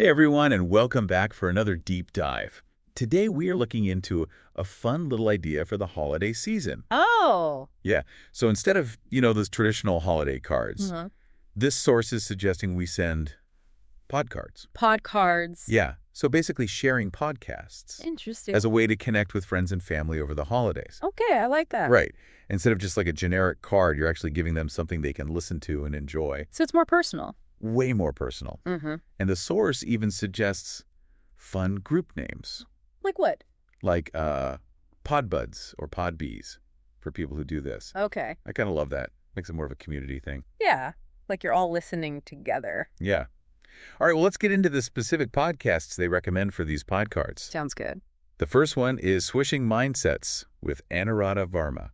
Hey everyone, and welcome back for another deep dive. Today we are looking into a fun little idea for the holiday season. Oh. Yeah, so instead of, those traditional holiday cards, Uh-huh. this source is suggesting we send pod cards. Pod cards. Yeah, so basically sharing podcasts Interesting. as a way to connect with friends and family over the holidays. Okay, I like that. Right. Instead of just like a generic card, you're actually giving them something they can listen to and enjoy. So it's more personal. Way more personal. Mm-hmm. And the source even suggests fun group names. Like what? Like Podbuds or Podbees for people who do this. Okay. I kind of love that. Makes it more of a community thing. Yeah. Like you're all listening together. Yeah. All right, well, let's get into the specific podcasts they recommend for these podcards. Sounds good. The first one is Swishing Mindsets with Anuradha Varma.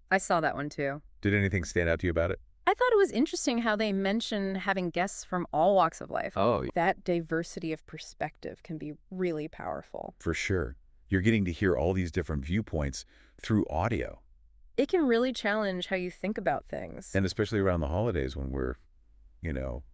I saw that one too. Did anything stand out to you about it? I thought it was interesting how they mention having guests from all walks of life. Oh, That diversity of perspective can be really powerful. for sure. You're getting to hear all these different viewpoints through audio. It can really challenge how you think about things. And especially around the holidays when we're,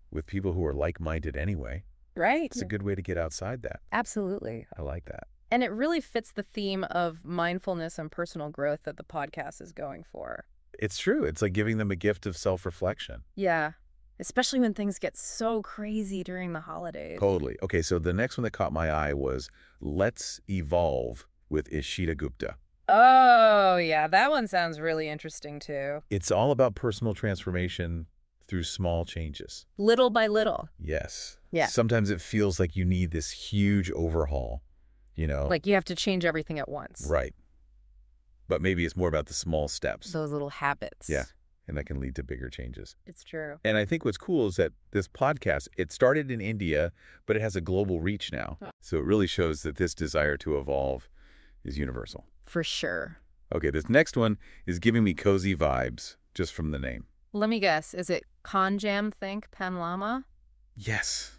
with people who are like-minded anyway. Right? It's a good way to get outside that. Absolutely. I like that. And it really fits the theme of mindfulness and personal growth that the podcast is going for. It's true. It's like giving them a gift of self-reflection. Yeah, especially when things get so crazy during the holidays. Totally. Okay, so the next one that caught my eye was Let's Evolve with Ishita Gupta. Oh, yeah, that one sounds really interesting too. It's all about personal transformation through small changes. Little by little. Yes. Yeah. Sometimes it feels like you need this huge overhaul, Like you have to change everything at once. Right. But maybe it's more about the small steps. Those little habits. Yeah. And that can lead to bigger changes. It's true. And I think what's cool is that this podcast, it started in India, but it has a global reach now. So it really shows that this desire to evolve is universal. For sure. Okay, this next one is giving me cozy vibes just from the name. Let me guess. Is it Conjam Think Panlama? Yes.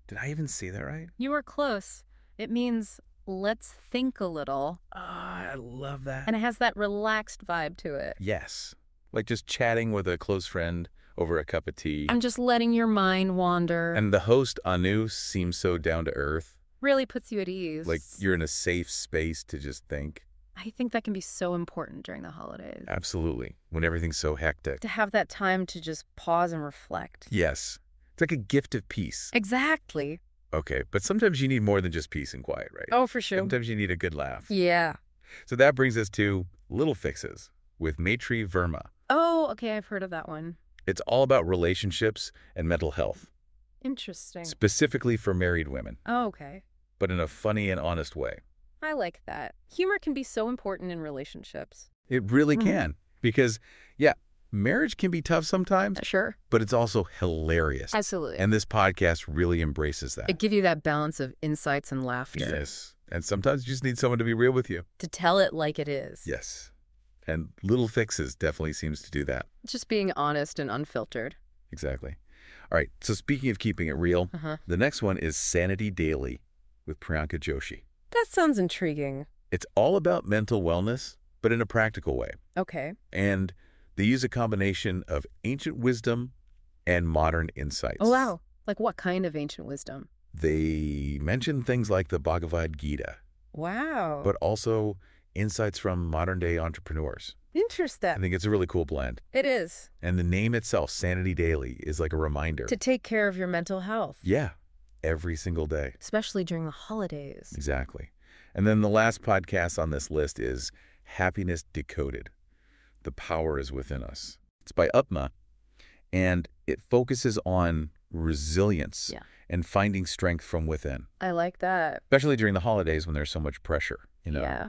Did I even say that right? You were close. It means let's think a little. Ah, I love that. And it has that relaxed vibe to it. Yes. Like just chatting with a close friend over a cup of tea. I'm just letting your mind wander. And the host, Anu, seems so down to earth. Really puts you at ease. Like you're in a safe space to just think. I think that can be so important during the holidays. Absolutely. When everything's so hectic. To have that time to just pause and reflect. Yes. It's like a gift of peace. Exactly. Okay, but sometimes you need more than just peace and quiet, right? Oh, for sure. Sometimes you need a good laugh. Yeah. So that brings us to Little Fixes with Maitri Verma. Oh, okay. I've heard of that one. It's all about relationships and mental health, Interesting. specifically for married women, Oh, okay. but in a funny and honest way. I like that. Humor can be so important in relationships. It really Mhm. can. Because, yeah, marriage can be tough sometimes, Sure. but it's also hilarious. Absolutely. And this podcast really embraces that. It gives you that balance of insights and laughter. Yes. And sometimes you just need someone to be real with you. To tell it like it is. Yes. And Little Fixes definitely seems to do that. Just being honest and unfiltered. Exactly. All right. So speaking of keeping it real, Uh-huh. the next one is Sanity Daily with Priyanka Joshi. That sounds intriguing. It's all about mental wellness, but in a practical way. Okay. And they use a combination of ancient wisdom and modern insights. Oh, wow. Like what kind of ancient wisdom? They mention things like the Bhagavad Gita, Wow. but also insights from modern-day entrepreneurs. I Interesting. think it's a really cool blend. It is. And the name itself, Sanity Daily, is like a reminder. To take care of your mental health. Yeah, every single day. Especially during the holidays. Exactly. And then the last podcast on this list is Happiness Decoded. The Power is Within Us. It's by Upma, and it focuses on resilience Yeah. and finding strength from within, I like that. especially during the holidays when there's so much pressure. Yeah.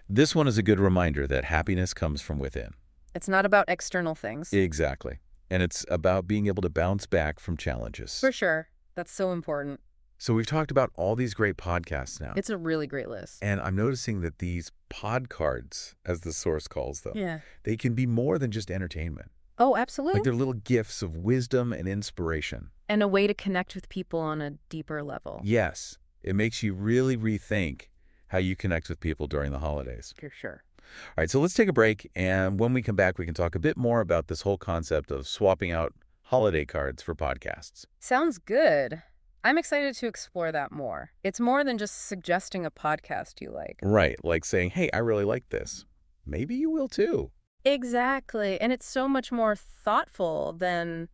This one is a good reminder that happiness comes from within. It's not about external things. Exactly. And it's about being able to bounce back from challenges. For sure. That's so important. So we've talked about all these great podcasts now. It's a really great list. And I'm noticing that these pod cards, as the source calls them, Yeah. they can be more than just entertainment. Oh, absolutely. Like they're little gifts of wisdom and inspiration. And a way to connect with people on a deeper level. Yes, it makes you really rethink how you connect with people during the holidays. For sure. All right, so let's take a break. And when we come back, we can talk a bit more about this whole concept of swapping out holiday cards for podcasts. Sounds good. I'm excited to explore that more. It's more than just suggesting a podcast you like. Right, like saying, hey, I really like this. Maybe you will too. Exactly. And it's so much more thoughtful than,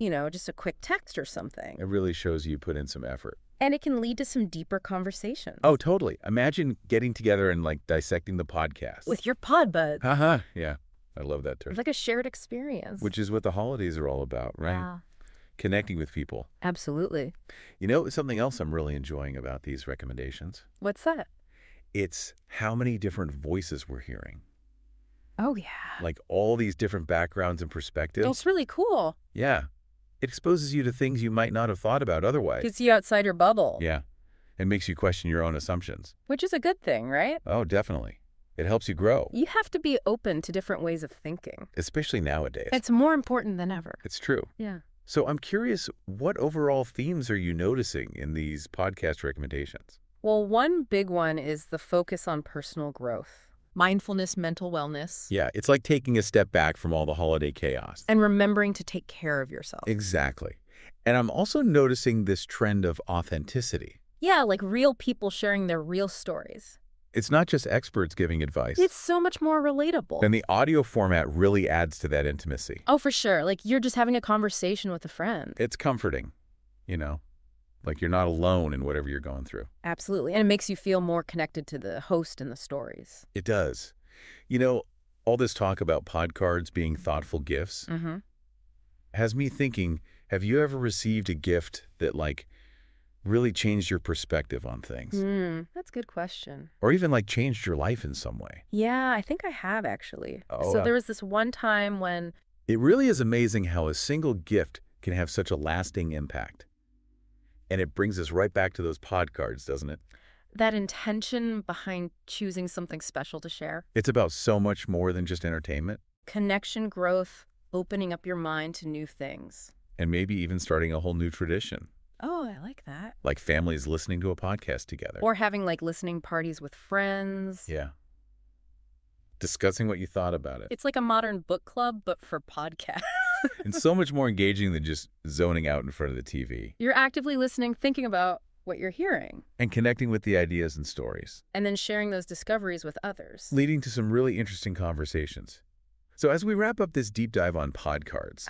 just a quick text or something. It really shows you put in some effort. And it can lead to some deeper conversations. Oh, totally. Imagine getting together and like dissecting the podcast. With your pod buds. Haha, yeah. I love that term. Like a shared experience. Which is what the holidays are all about, right? Yeah. Connecting with people. Absolutely. You know, something else I'm really enjoying about these recommendations? What's that? It's how many different voices we're hearing. Oh, yeah. Like all these different backgrounds and perspectives. It's really cool. Yeah. It exposes you to things you might not have thought about otherwise. Gets you outside your bubble. Yeah. It makes you question your own assumptions. Which is a good thing, right? Oh, definitely. It helps you grow. You have to be open to different ways of thinking. Especially nowadays. It's more important than ever. It's true. Yeah. So I'm curious, what overall themes are you noticing in these podcast recommendations? Well, one big one is the focus on personal growth. Mindfulness, mental wellness. Yeah, it's like taking a step back from all the holiday chaos. And remembering to take care of yourself. Exactly. And I'm also noticing this trend of authenticity. Yeah, like real people sharing their real stories. It's not just experts giving advice. It's so much more relatable. And the audio format really adds to that intimacy. Oh, for sure. Like you're just having a conversation with a friend. It's comforting, like you're not alone in whatever you're going through. Absolutely. And it makes you feel more connected to the host and the stories. It does. All this talk about podcards being thoughtful gifts has me thinking, have you ever received a gift that, really changed your perspective on things? That's a good question. Or even, changed your life in some way? Yeah, I think I have, actually. Oh, So there was this one time when... It really is amazing how a single gift can have such a lasting impact. And it brings us right back to those podcards, doesn't it? That intention behind choosing something special to share. It's about so much more than just entertainment. Connection, growth, opening up your mind to new things. And maybe even starting a whole new tradition. Oh, I like that. Like families listening to a podcast together. Or having listening parties with friends. Yeah. Discussing what you thought about it. It's like a modern book club, but for podcasts. And so much more engaging than just zoning out in front of the TV. You're actively listening, thinking about what you're hearing. And connecting with the ideas and stories. And then sharing those discoveries with others. Leading to some really interesting conversations. So as we wrap up this deep dive on podcards,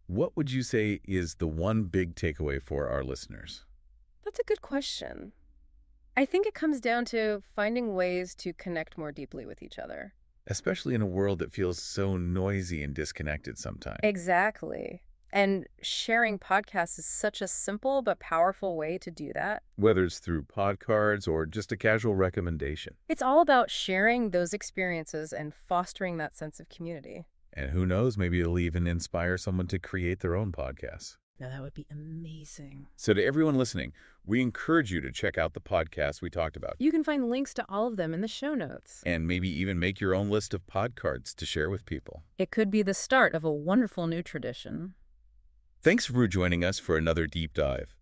what would you say is the one big takeaway for our listeners? That's a good question. I think it comes down to finding ways to connect more deeply with each other. Especially in a world that feels so noisy and disconnected sometimes. Exactly. And sharing podcasts is such a simple but powerful way to do that. Whether it's through podcards or just a casual recommendation. It's all about sharing those experiences and fostering that sense of community. And who knows, maybe it'll even inspire someone to create their own podcast. Now, that would be amazing. So to everyone listening, we encourage you to check out the podcasts we talked about. You can find links to all of them in the show notes. And maybe even make your own list of podcards to share with people. It could be the start of a wonderful new tradition. Thanks for joining us for another deep dive.